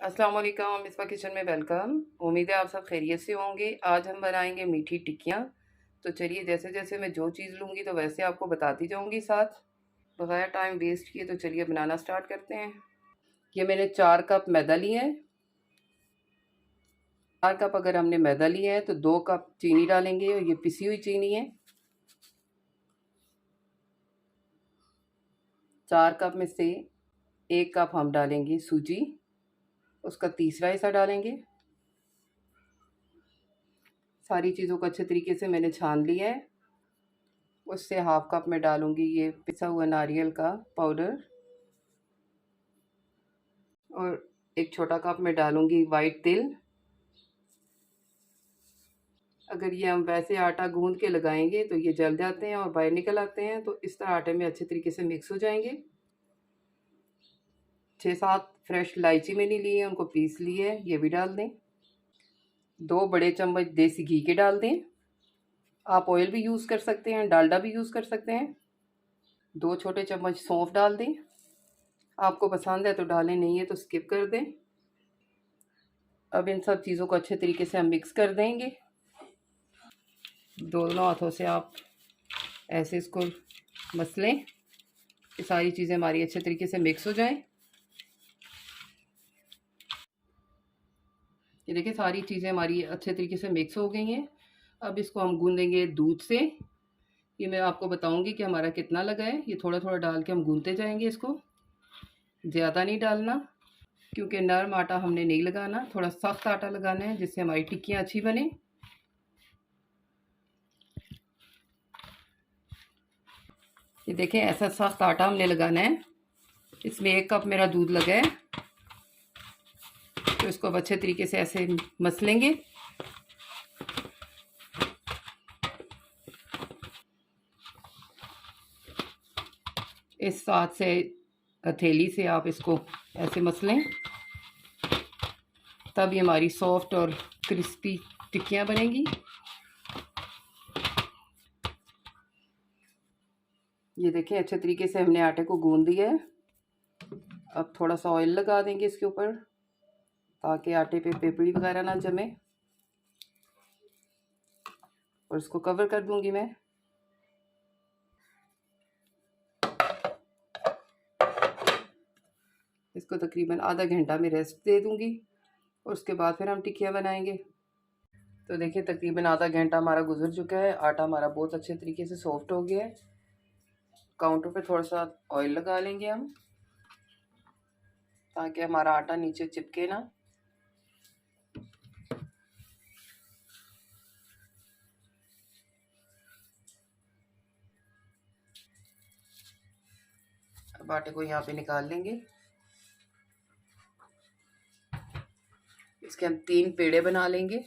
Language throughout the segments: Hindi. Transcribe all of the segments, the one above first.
अस्सलाम वालेकुम, मिसबा किचन में वेलकम। उम्मीद है आप सब खैरियत से होंगे। आज हम बनाएंगे मीठी टिक्कियाँ। तो चलिए, जैसे जैसे मैं जो चीज़ लूँगी तो वैसे आपको बताती जाऊँगी साथ। बगैर टाइम वेस्ट किए तो चलिए बनाना स्टार्ट करते हैं। ये मैंने 4 कप मैदा लिया है। 4 कप अगर हमने मैदा लिया है तो 2 कप चीनी डालेंगे, और ये पिसी हुई चीनी है। 4 कप में से 1 कप हम डालेंगे सूजी, उसका तीसरा हिस्सा डालेंगे। सारी चीज़ों को अच्छे तरीके से मैंने छान लिया है। उससे हाफ कप में डालूंगी ये पिसा हुआ नारियल का पाउडर, और एक छोटा कप में डालूंगी वाइट तिल। अगर ये हम वैसे आटा गूंद के लगाएंगे तो ये जल जाते हैं और बाहर निकल आते हैं, तो इस तरह आटे में अच्छे तरीके से मिक्स हो जाएंगे। 6-7 फ्रेश इलायची मैंने ली है, उनको पीस लिए है, ये भी डाल दें। 2 बड़े चम्मच देसी घी के डाल दें। आप ऑयल भी यूज़ कर सकते हैं, डालडा भी यूज़ कर सकते हैं। 2 छोटे चम्मच सौंफ डाल दें। आपको पसंद है तो डालें, नहीं है तो स्किप कर दें। अब इन सब चीज़ों को अच्छे तरीके से हम मिक्स कर देंगे। दोनों हाथों से आप ऐसे इसको मसलें कि सारी चीज़ें हमारी अच्छे तरीके से मिक्स हो जाएं। ये देखिए, सारी चीज़ें हमारी अच्छे तरीके से मिक्स हो गई हैं। अब इसको हम गूंदेंगे दूध से। ये मैं आपको बताऊंगी कि हमारा कितना लगा है। ये थोड़ा थोड़ा डाल के हम गूंदते जाएंगे इसको, ज़्यादा नहीं डालना, क्योंकि नरम आटा हमने नहीं लगाना, थोड़ा सख्त आटा लगाना है जिससे हमारी टिक्कियाँ अच्छी बने। ये देखें, ऐसा सख्त आटा हमने लगाना है। इसमें 1 कप मेरा दूध लगा है, तो इसको अब अच्छे तरीके से ऐसे मसलेंगे। इस साथ से हथेली से आप इसको ऐसे मसलें, तब ये हमारी सॉफ्ट और क्रिस्पी टिक्कियाँ बनेंगी। ये देखें, अच्छे तरीके से हमने आटे को गूंद दिया है। अब थोड़ा सा ऑयल लगा देंगे इसके ऊपर, ताकि आटे पे पेपड़ी वगैरह ना जमे, और इसको कवर कर दूंगी मैं। इसको तकरीबन आधा घंटा में रेस्ट दे दूंगी, और उसके बाद फिर हम टिक्कियाँ बनाएंगे। तो देखिए, तकरीबन आधा घंटा हमारा गुजर चुका है। आटा हमारा बहुत अच्छे तरीके से सॉफ्ट हो गया है। काउंटर पे थोड़ा सा ऑयल लगा लेंगे हम, ताकि हमारा आटा नीचे चिपके ना। अब आटे को यहाँ पे निकाल लेंगे। इसके हम 3 पेड़े बना लेंगे,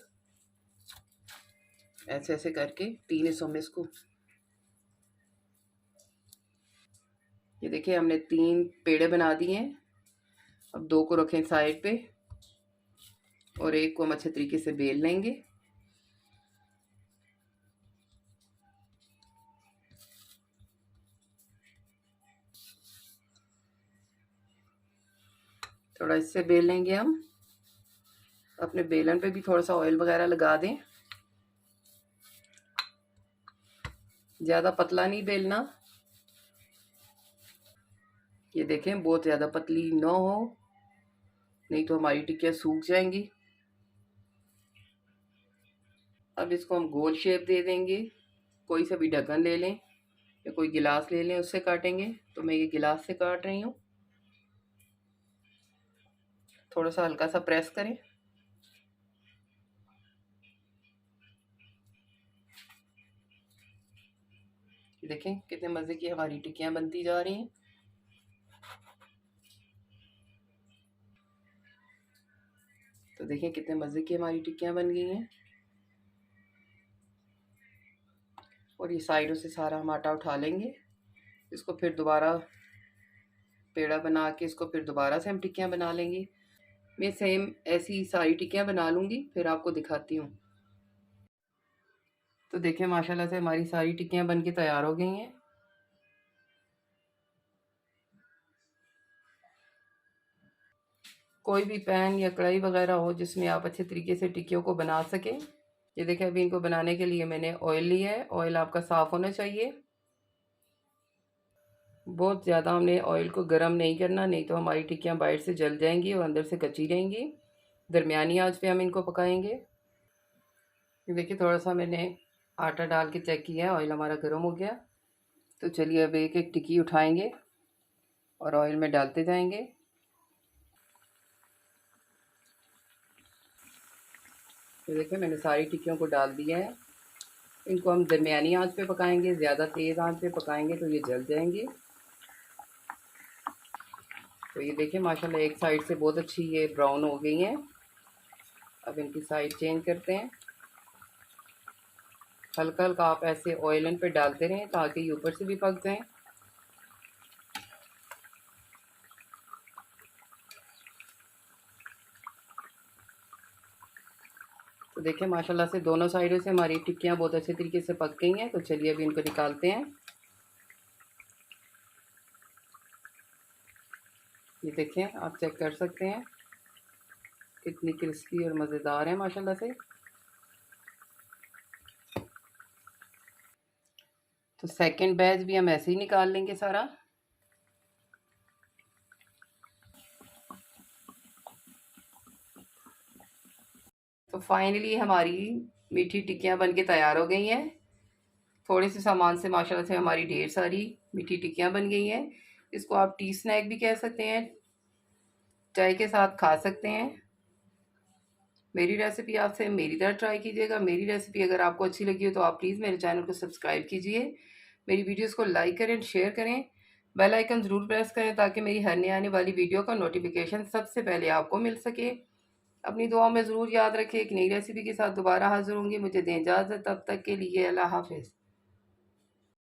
ऐसे ऐसे करके 3 हिस्सों में इसको। ये देखिए, हमने 3 पेड़े बना दिए हैं। अब 2 को रखें साइड पे, और एक को हम अच्छे तरीके से बेल लेंगे। थोड़ा इससे बेल लेंगे हम। अपने बेलन पे भी थोड़ा सा ऑयल वगैरह लगा दें। ज़्यादा पतला नहीं बेलना। ये देखें, बहुत ज़्यादा पतली ना हो, नहीं तो हमारी टिक्कियाँ सूख जाएंगी। अब इसको हम गोल शेप दे देंगे। कोई सा भी ढक्कन ले लें या कोई गिलास ले लें, उससे काटेंगे। तो मैं ये गिलास से काट रही हूँ। थोड़ा सा हल्का सा प्रेस करें। देखें, कितने मज़े की हमारी टिक्कियाँ बनती जा रही हैं। तो देखें, कितने मज़े की हमारी टिक्कियाँ बन गई हैं। और ये साइडों से सारा हम आटा उठा लेंगे। इसको फिर दोबारा पेड़ा बना के इसको फिर दोबारा से हम टिक्कियाँ बना लेंगे। मैं सेम ऐसी सारी टिक्कियाँ बना लूँगी, फिर आपको दिखाती हूँ। तो देखिए, माशाल्लाह से हमारी सारी टिक्कियाँ बन के तैयार हो गई हैं। कोई भी पैन या कढ़ाई वगैरह हो जिसमें आप अच्छे तरीके से टिक्कियों को बना सकें। ये देखें, अभी इनको बनाने के लिए मैंने ऑयल लिया है। ऑयल आपका साफ़ होना चाहिए। बहुत ज़्यादा हमने ऑयल को गर्म नहीं करना, नहीं तो हमारी टिक्कियाँ बाहर से जल जाएंगी और अंदर से कच्ची रहेंगी। दरमियानी आंच पे हम इनको पकाएंगे। ये देखिए, थोड़ा सा मैंने आटा डाल के चेक किया है, ऑयल हमारा गर्म हो गया। तो चलिए अब एक एक टिक्की उठाएंगे और ऑयल में डालते जाएंगे। तो देखिए, मैंने सारी टिक्कियों को डाल दिया है। इनको हम दरमियानी आंच पे पकाएंगे, ज़्यादा तेज़ आंच पे पकाएंगे तो ये जल जाएंगी। तो ये देखिए, माशाल्लाह एक साइड से बहुत अच्छी ये ब्राउन हो गई हैं। अब इनकी साइड चेंज करते हैं। हल्का हल्का आप ऐसे ऑयल इन पे डालते रहें ताकि ये ऊपर से भी पक जाएं। तो देखिए, माशाल्लाह से दोनों साइडों से हमारी टिक्कियाँ बहुत अच्छे तरीके से पक गई हैं। तो चलिए अभी इनको निकालते हैं। ये देखें, आप चेक कर सकते हैं कितनी क्रिस्पी और मज़ेदार है माशाल्लाह से। तो सेकंड बैच भी हम ऐसे ही निकाल लेंगे सारा। तो फाइनली हमारी मीठी टिक्कियाँ बनके तैयार हो गई हैं। थोड़े से सामान से माशाल्लाह से हमारी ढेर सारी मीठी टिक्कियाँ बन गई हैं। इसको आप टी स्नैक भी कह सकते हैं, चाय के साथ खा सकते हैं। मेरी रेसिपी आपसे मेरी तरह ट्राई कीजिएगा। मेरी रेसिपी अगर आपको अच्छी लगी हो तो आप प्लीज़ मेरे चैनल को सब्सक्राइब कीजिए, मेरी वीडियोस को लाइक करें, शेयर करें, बेल आइकन ज़रूर प्रेस करें ताकि मेरी हर नई आने वाली वीडियो का नोटिफिकेशन सबसे पहले आपको मिल सके। अपनी दुआओं में ज़रूर याद रखें। एक नई रेसिपी के साथ दोबारा हाजिर होंगी। मुझे दें इजाज़त, तब तक के लिए अल्लाह हाफ़िज़।